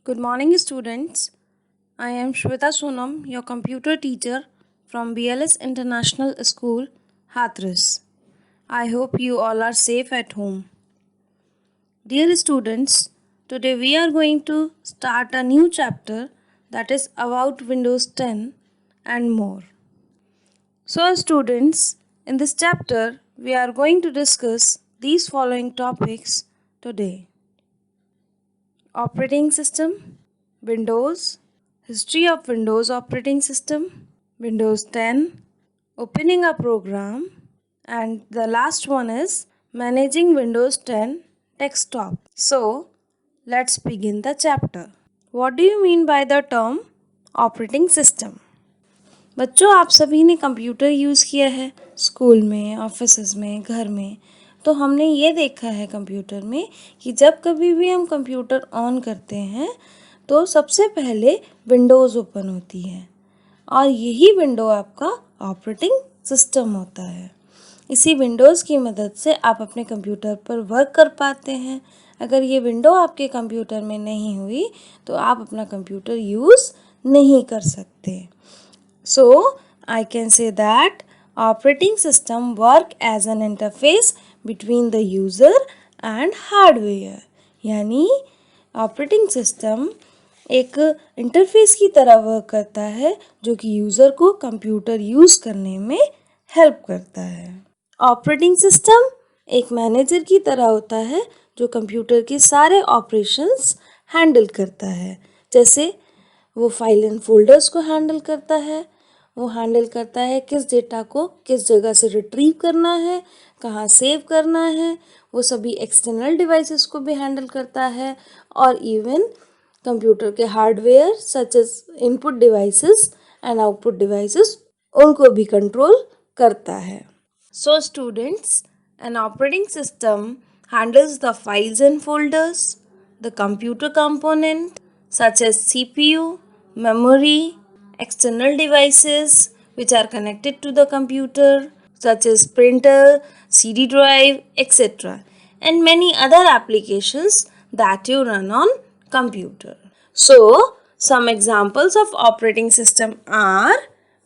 Good morning, students. I am Shweta Sonam, your computer teacher from BLS International School, Hathras. I hope you all are safe at home. Dear students, today we are going to start a new chapter that is about Windows 10 and more. So, students, in this chapter, we are going to discuss these following topics today: operating system, Windows, history of Windows operating system, Windows 10, opening a program, and the last one is managing Windows 10 desktop. So, let's begin the chapter. What do you mean by the term operating system? बच्चों, आप सभी ने computer use किया है school में, offices में, घर में। तो हमने ये देखा है कंप्यूटर में कि जब कभी भी हम कंप्यूटर ऑन करते हैं तो सबसे पहले विंडोज़ ओपन होती है और यही विंडो आपका ऑपरेटिंग सिस्टम होता है। इसी विंडोज़ की मदद से आप अपने कंप्यूटर पर वर्क कर पाते हैं। अगर ये विंडो आपके कंप्यूटर में नहीं हुई तो आप अपना कंप्यूटर यूज़ नहीं कर सकते। So, I can say that operating system work as an interface between the user and hardware. यानी ऑपरेटिंग सिस्टम एक इंटरफेस की तरह वर्क करता है जो कि यूज़र को कंप्यूटर यूज़ करने में हेल्प करता है। ऑपरेटिंग सिस्टम एक मैनेजर की तरह होता है जो कंप्यूटर के सारे ऑपरेशंस हैंडल करता है। जैसे वो फाइल एंड फोल्डर्स को हैंडल करता है, वो हैंडल करता है किस डेटा को किस जगह से रिट्रीव करना है, कहाँ सेव करना है, वो सभी एक्सटर्नल डिवाइसेस को भी हैंडल करता है और इवन कंप्यूटर के hardware such as input devices and output devices उनको भी कंट्रोल करता है। So students, an operating system handles the files and folders, the computer component such as CPU, memory, external devices which are connected to the computer such as printer, CD drive, etc. and many other applications that you run on computer. So, some examples of operating system are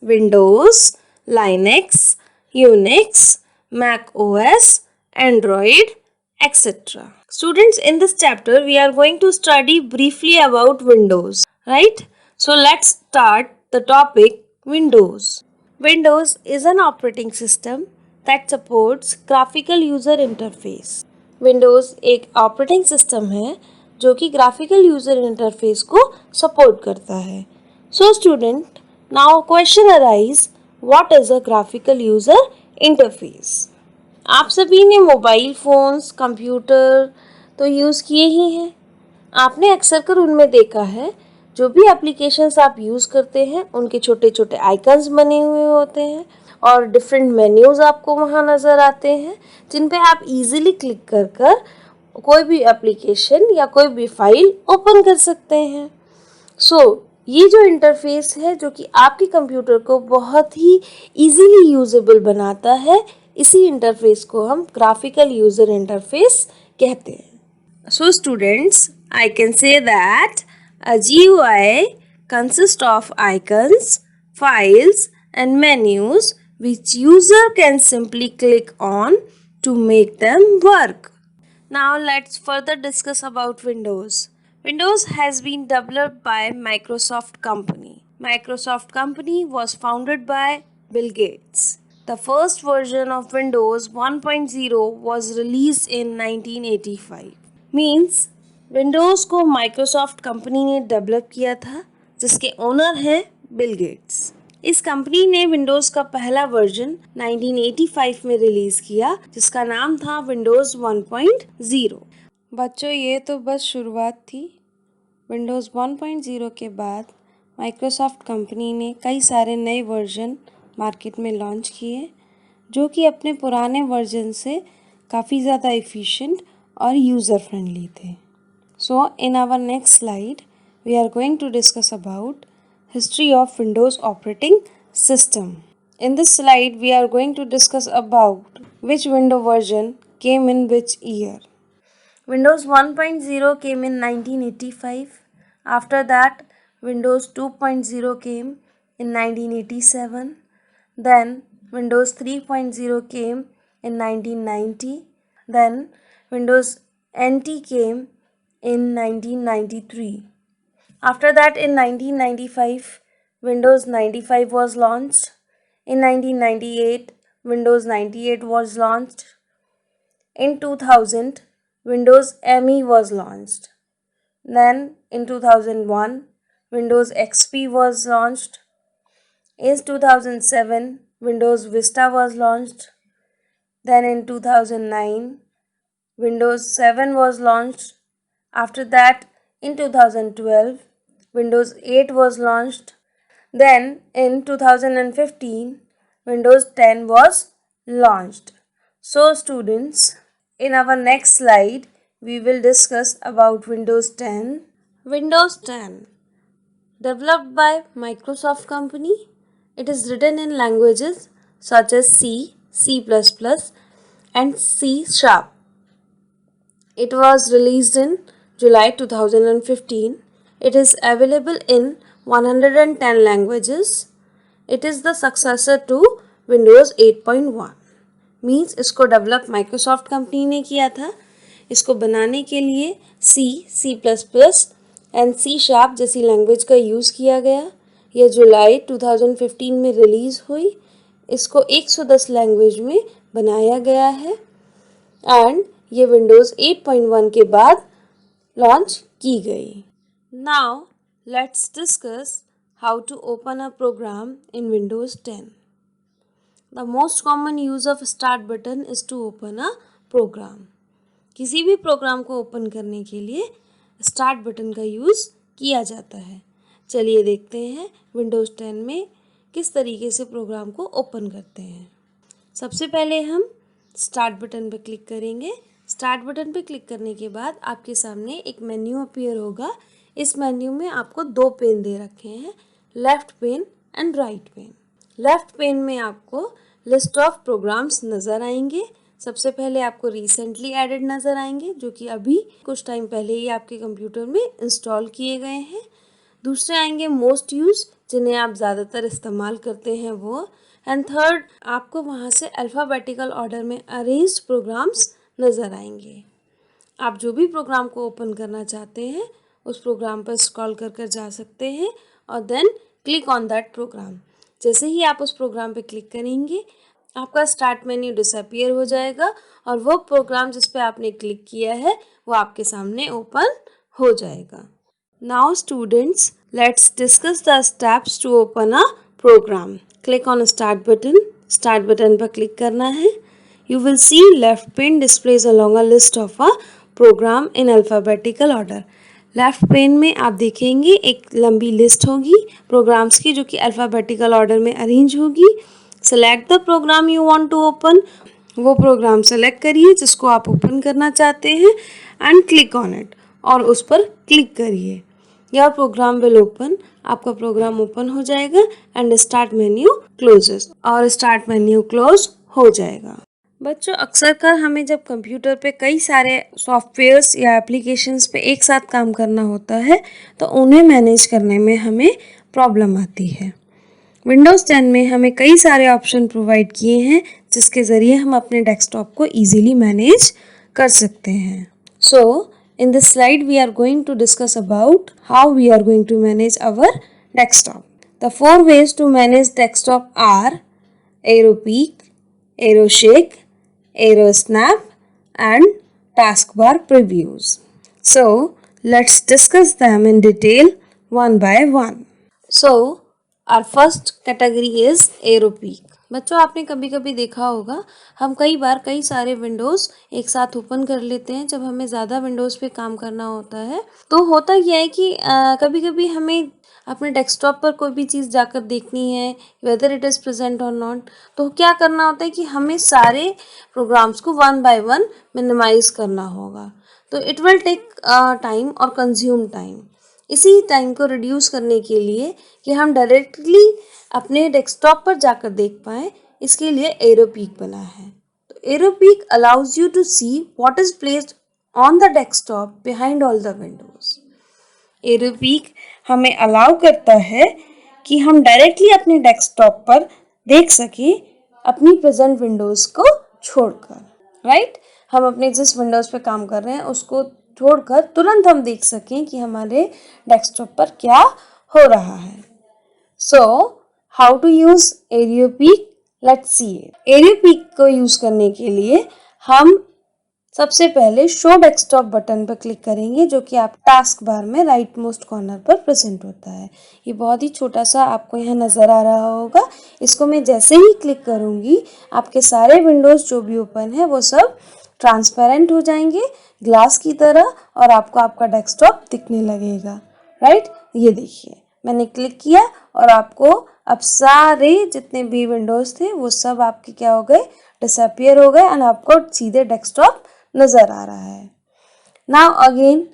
Windows, Linux, Unix, Mac OS, Android, etc. Students, in this chapter we are going to study briefly about Windows, right? So let's start the topic Windows. Windows is an operating system that supports graphical user interface. Windows एक operating system है जो कि graphical user interface को support करता है. So student, now question arise, what is a graphical user interface? आप सभी ने मोबाइल फ़ोन्स, कंप्यूटर तो यूज़ किए ही हैं। आपने अक्सर कर उनमें देखा है जो भी एप्लीकेशंस आप यूज़ करते हैं उनके छोटे छोटे आइकन्स बने हुए होते हैं और डिफरेंट मेन्यूज़ आपको वहाँ नज़र आते हैं जिन पे आप इजीली क्लिक कर कर कोई भी एप्लीकेशन या कोई भी फाइल ओपन कर सकते हैं। ये जो इंटरफेस है जो कि आपके कंप्यूटर को बहुत ही इजीली यूजेबल बनाता है, इसी इंटरफेस को हम ग्राफिकल यूजर इंटरफेस कहते हैं। So students, I can say that a GUI consists of icons, files and menus which user can simply click on to make them work. Now let's further discuss about Windows. Windows has been developed by Microsoft Company. Microsoft Company was founded by Bill Gates. The first version of Windows 1.0 was released in 1985. Means Windows को Microsoft Company ने develop किया था जिसके owner हैं Bill Gates. इस company ने Windows का पहला वर्जन 1985 में रिलीज़ किया जिसका नाम था विंडोज़ 1.0। बच्चों, ये तो बस शुरुआत थी। विंडोज़ 1.0 के बाद माइक्रोसॉफ्ट कंपनी ने कई सारे नए वर्जन मार्केट में लॉन्च किए जो कि अपने पुराने वर्जन से काफ़ी ज़्यादा एफिशिएंट और यूज़र फ्रेंडली थे। So in our next slide we are going to discuss about history of Windows operating system. In this slide we are going to discuss about which window version came in which year. Windows 1.0 came in 1985. After that, Windows 2.0 came in 1987. Then Windows 3.0 came in 1990. Then Windows NT came in 1993. After that, in 1995, Windows 95 was launched. In 1998, Windows 98 was launched. In 2000, Windows ME was launched. Then in 2001, Windows XP was launched. In 2007, Windows Vista was launched. Then in 2009, Windows 7 was launched. After that, in 2012, Windows 8 was launched. Then in 2015, Windows 10 was launched. So students, in our next slide, we will discuss about Windows 10. Windows 10, developed by Microsoft company. It is written in languages such as C, C++, and C Sharp. It was released in July 2015. It is available in 110 languages. It is the successor to Windows 8.1. Means इसको develop Microsoft company ने किया था. इसको बनाने के लिए C, C plus plus and C sharp जैसी language का यूज़ किया गया. यह जुलाई 2015 में रिलीज़ हुई. इसको 110 लैंग्वेज में बनाया गया है एंड ये विंडोज़ 8.1 के बाद लॉन्च की गई. Now let's discuss how to open a program in Windows 10. The most common use of start button is to open a program. किसी भी प्रोग्राम को ओपन करने के लिए स्टार्ट बटन का यूज़ किया जाता है. चलिए देखते हैं विंडोज़ 10 में किस तरीके से प्रोग्राम को ओपन करते हैं. सबसे पहले हम स्टार्ट बटन पर क्लिक करेंगे. स्टार्ट बटन पर क्लिक करने के बाद आपके सामने एक मेन्यू अपीयर होगा. इस मेन्यू में आपको दो पेन दे रखे हैं, left pane and right pane. Left pane में आपको लिस्ट ऑफ प्रोग्राम्स नज़र आएंगे. सबसे पहले आपको रिसेंटली एडेड नज़र आएंगे जो कि अभी कुछ टाइम पहले ही आपके कंप्यूटर में इंस्टॉल किए गए हैं. दूसरे आएंगे मोस्ट यूज, जिन्हें आप ज़्यादातर इस्तेमाल करते हैं वो. एंड थर्ड, आपको वहाँ से अल्फ़ाबेटिकल ऑर्डर में अरेंज्ड प्रोग्राम्स नज़र आएंगे. आप जो भी प्रोग्राम को ओपन करना चाहते हैं उस प्रोग्राम पर स्क्रॉल कर कर जा सकते हैं और then click on that program. जैसे ही आप उस प्रोग्राम पे क्लिक करेंगे आपका स्टार्ट मेन्यू डिसअपीयर हो जाएगा और वो प्रोग्राम जिस पे आपने क्लिक किया है वो आपके सामने ओपन हो जाएगा. Now students, let's discuss the steps to open a program. Click on start button. Start button पर क्लिक करना है. You will see left pane displays along a list of a program in alphabetical order. Left pane में आप देखेंगे एक लंबी list होगी programmes की जो कि अल्फ़ाबेटिकल ऑर्डर में अरेंज होगी. Select the program you want to open. वो प्रोग्राम सेलेक्ट करिए जिसको आप ओपन करना चाहते हैं एंड क्लिक ऑन इट और उस पर क्लिक करिए. Your program will open. आपका प्रोग्राम ओपन हो जाएगा एंड स्टार्ट मेन्यू क्लोजेस और स्टार्ट मेन्यू क्लोज हो जाएगा. बच्चों, अक्सर कर हमें जब कंप्यूटर पे कई सारे सॉफ्टवेयर्स या एप्लीकेशंस पे एक साथ काम करना होता है तो उन्हें मैनेज करने में हमें प्रॉब्लम आती है. विंडोज़ 10 में हमें कई सारे ऑप्शन प्रोवाइड किए हैं जिसके ज़रिए हम अपने डेस्कटॉप को ईजिली मैनेज कर सकते हैं. So in this slide we are going to discuss about how we are going to manage our desktop. The 4 ways to manage desktop are AERO Peak, AERO Shake, AERO Snap and TASKBAR previews. So let's discuss them in detail one by one. So our first category is AERO Peak. बच्चों, आपने कभी कभी देखा होगा हम कई बार कई सारे विंडोज़ एक साथ ओपन कर लेते हैं जब हमें ज़्यादा विंडोज़ पे काम करना होता है. तो होता यह है कि कभी कभी हमें अपने डेस्कटॉप पर कोई भी चीज़ जाकर देखनी है वेदर इट इज़ प्रेजेंट और नॉट. तो क्या करना होता है कि हमें सारे प्रोग्राम्स को वन बाय वन मिनिमाइज़ करना होगा. तो इट विल टेक टाइम और कंज्यूम टाइम. इसी टाइम को रिड्यूस करने के लिए कि हम डायरेक्टली अपने डेस्कटॉप पर जाकर देख पाएँ, इसके लिए एरो पीक बना है. तो aero peek allows you to see what is placed on the desktop behind all the windows. Aero peek हमें अलाउ करता है कि हम डायरेक्टली अपने डेस्कटॉप पर देख सकें अपनी प्रेजेंट विंडोज़ को छोड़कर, राइट। हम अपने जिस विंडोज़ पे काम कर रहे हैं उसको छोड़कर तुरंत हम देख सकें कि हमारे डेस्कटॉप पर क्या हो रहा है। So how to use aero peek, let's see it. Aero peek को यूज़ करने के लिए हम सबसे पहले शो डेस्कटॉप बटन पर क्लिक करेंगे, जो कि आप टास्क बार में राइट मोस्ट कॉर्नर पर प्रेजेंट होता है। ये बहुत ही छोटा सा आपको यहाँ नज़र आ रहा होगा। इसको मैं जैसे ही क्लिक करूँगी आपके सारे विंडोज़ जो भी ओपन है वो सब ट्रांसपेरेंट हो जाएंगे ग्लास की तरह, और आपको आपका डेस्कटॉप दिखने लगेगा, राइट। ये देखिए मैंने क्लिक किया और आपको अब सारे जितने भी विंडोज़ थे वो सब आपके क्या हो गए, डिसअपियर हो गए, एंड आपको सीधे डेस्कटॉप नज़र आ रहा है। नाउ अगेन,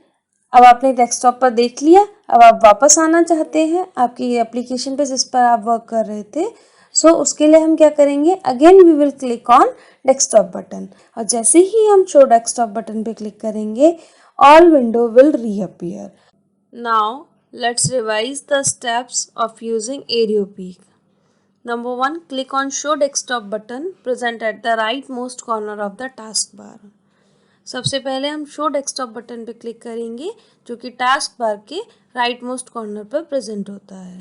अब आपने डेस्कटॉप पर देख लिया, अब आप वापस आना चाहते हैं आपकी एप्लीकेशन पे जिस पर आप वर्क कर रहे थे। सो उसके लिए हम क्या करेंगे, again we will click on desktop button, और जैसे ही हम शो डेस्कटॉप बटन पे क्लिक करेंगे all window will reappear. Now let's revise the steps of using AERO. Number 1, click on Show Desktop button present at the rightmost corner of the taskbar. सबसे पहले हम show desktop button पे click करेंगे जो कि task bar के right most corner पर present होता है।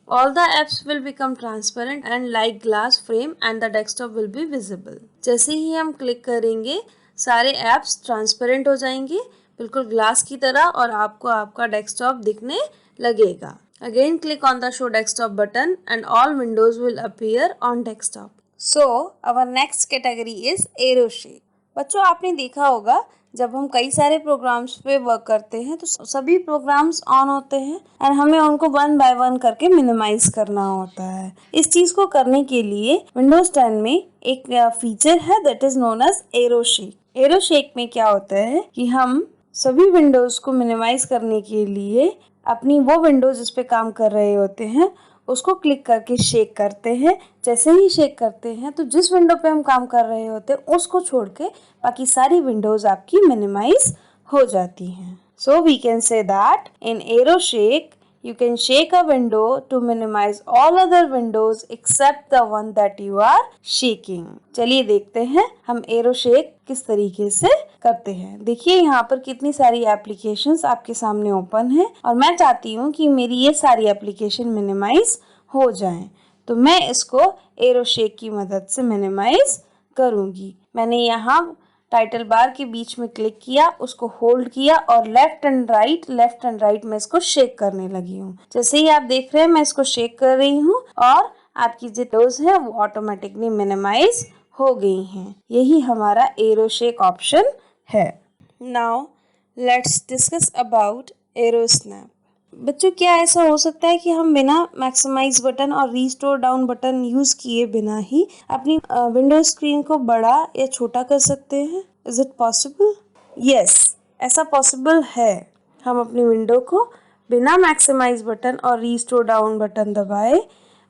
All the apps will become transparent and like glass frame and the desktop will be visible. जैसे ही हम क्लिक करेंगे सारे एप्स ट्रांसपेरेंट हो जाएंगे बिल्कुल ग्लास की तरह, और आपको आपका डेस्कटॉप दिखने लगेगा। Again click on the show desktop button and all windows will appear on desktop. So our next category is AERO shake. बच्चों आपने देखा होगा जब हम कई सारे प्रोग्राम्स पे वर्क करते हैं तो सभी प्रोग्राम्स ऑन होते हैं और हमें उनको वन बाय वन करके मिनिमाइज करना होता है। इस चीज को करने के लिए विंडोज 10 में एक फीचर है that is known as aero shake. Aero shake में क्या होता है कि हम सभी विंडोज को मिनिमाइज करने के लिए अपनी वो विंडोज जिस पे काम कर रहे होते हैं उसको क्लिक करके शेक करते हैं। जैसे ही शेक करते हैं तो जिस विंडो पे हम काम कर रहे होते हैं उसको छोड़ के बाकी सारी विंडोज आपकी मिनिमाइज हो जाती हैं। So we can say that in aero shake you can shake a window to minimize all other windows except the one that you are shaking. चलिए देखते हैं हम एरो शेक किस तरीके से करते हैं। देखिए यहाँ पर कितनी सारी एप्लीकेशंस आपके सामने ओपन है और मैं चाहती हूँ कि मेरी ये सारी एप्लीकेशन मिनिमाइज हो जाएं, तो मैं इसको एरो शेक की मदद से मिनिमाइज करूँगी। मैंने यहाँ टाइटल बार के बीच में क्लिक किया, उसको होल्ड किया और लेफ्ट एंड राइट में इसको शेक करने लगी हूँ। जैसे ही आप देख रहे हैं मैं इसको शेक कर रही हूँ और आपकी जो विंडोज है वो ऑटोमेटिकली मिनिमाइज हो गई हैं। यही हमारा एरो शेक ऑप्शन है। Now let's discuss about arrow snap. बच्चों क्या ऐसा हो सकता है कि हम बिना मैक्सिमाइज बटन और रीस्टोर डाउन बटन यूज किए बिना ही अपनी विंडो स्क्रीन को बड़ा या छोटा कर सकते हैं? Is it possible? यस, ऐसा पॉसिबल है। हम अपनी विंडो को बिना मैक्सिमाइज बटन और रीस्टोर डाउन बटन दबाए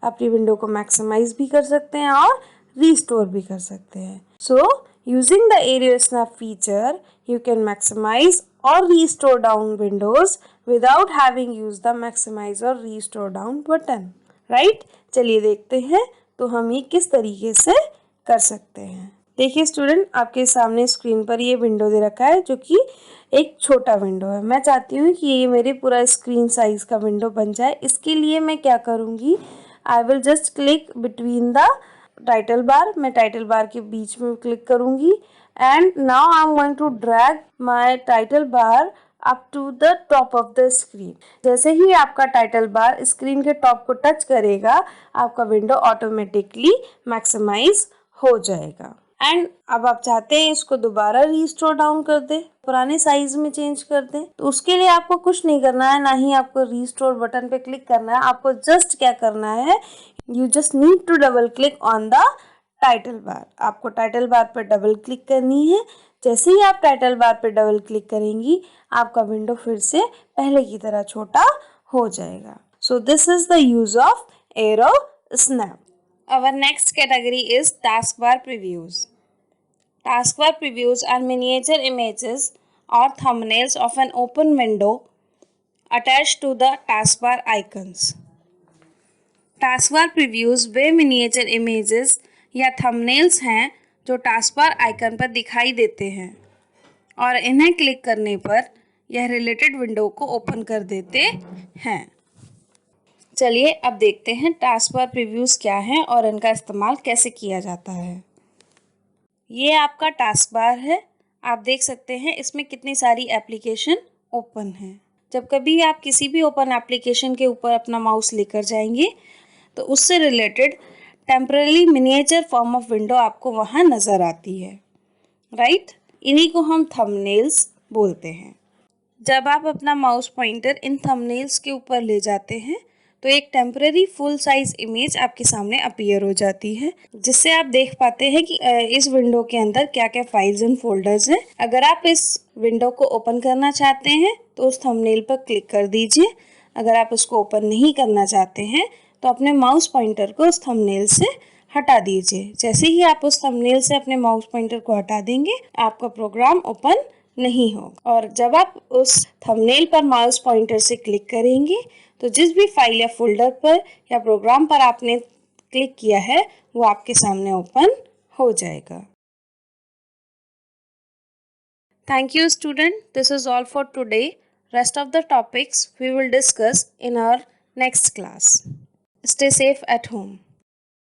अपनी विंडो को मैक्सिमाइज भी कर सकते हैं और रीस्टोर भी कर सकते हैं। सो using the area snap feature you can maximize or restore down windows without having used the maximize or restore down button, right? चलिए देखते हैं तो हम ये किस तरीके से कर सकते हैं। देखिए स्टूडेंट, आपके सामने स्क्रीन पर ये विंडो दे रखा है जो कि एक छोटा विंडो है। मैं चाहती हूँ कि ये मेरे पूरा स्क्रीन साइज का विंडो बन जाए। इसके लिए मैं क्या करूँगी, I will just click between the title bar. मैं टाइटल बार के बीच में क्लिक करूंगी and now I am going to drag my title bar up to the top of the screen. जैसे ही आपका टाइटल बार स्क्रीन के top को टच करेगा आपका विंडो ऑटोमेटिकली मैक्सिमाइज हो जाएगा। एंड अब आप चाहते हैं इसको दोबारा रीस्टोर डाउन कर दे, पुराने साइज में चेंज कर दें, तो उसके लिए आपको कुछ नहीं करना है, ना ही आपको रीस्टोर बटन पे क्लिक करना है। आपको जस्ट क्या करना है, you just need to double click on the title bar. आपको टाइटल बार पर डबल क्लिक करनी है। जैसे ही आप टाइटल बार पर डबल क्लिक करेंगी आपका विंडो फिर से पहले की तरह छोटा हो जाएगा। So this is the use of arrow snap. Our next category is taskbar previews. Taskbar previews are miniature images or thumbnails of an open window attached to the taskbar icons. Taskbar previews way miniature images या thumbnails हैं जो taskbar icon पर दिखाई देते हैं और इन्हें click करने पर यह रिलेटेड विंडो को ओपन कर देते हैं। चलिए अब देखते हैं टास्कबार प्रीव्यूज क्या हैं और इनका इस्तेमाल कैसे किया जाता है। ये आपका टास्कबार है। आप देख सकते हैं इसमें कितनी सारी एप्लीकेशन ओपन हैं। जब कभी आप किसी भी ओपन एप्लीकेशन के ऊपर अपना माउस लेकर जाएंगे तो उससे related temporary miniature form of window आपको वहाँ नज़र आती है, राइट? इन्हीं को हम थंबनेल्स बोलते हैं। जब आप अपना माउस पॉइंटर इन थंबनेल्स के ऊपर ले जाते हैं तो एक टेम्पररी फुल साइज इमेज आपके सामने अपीयर हो जाती है, जिससे आप देख पाते हैं कि इस विंडो के अंदर क्या क्या फाइल्स एंड फोल्डर्स हैं। अगर आप इस विंडो को ओपन करना चाहते हैं तो उस थंबनेल पर क्लिक कर दीजिए। अगर आप उसको ओपन नहीं करना चाहते हैं तो अपने माउस पॉइंटर को उस थंबनेल से हटा दीजिए। जैसे ही आप उस थंबनेल से अपने माउस पॉइंटर को हटा देंगे आपका प्रोग्राम ओपन नहीं होगा। और जब आप उस थंबनेल पर माउस पॉइंटर से क्लिक करेंगे तो जिस भी फाइल या फोल्डर पर या प्रोग्राम पर आपने क्लिक किया है वो आपके सामने ओपन हो जाएगा। Thank you student. This is all for today. Rest of the topics we will discuss in our next class. Stay safe at home.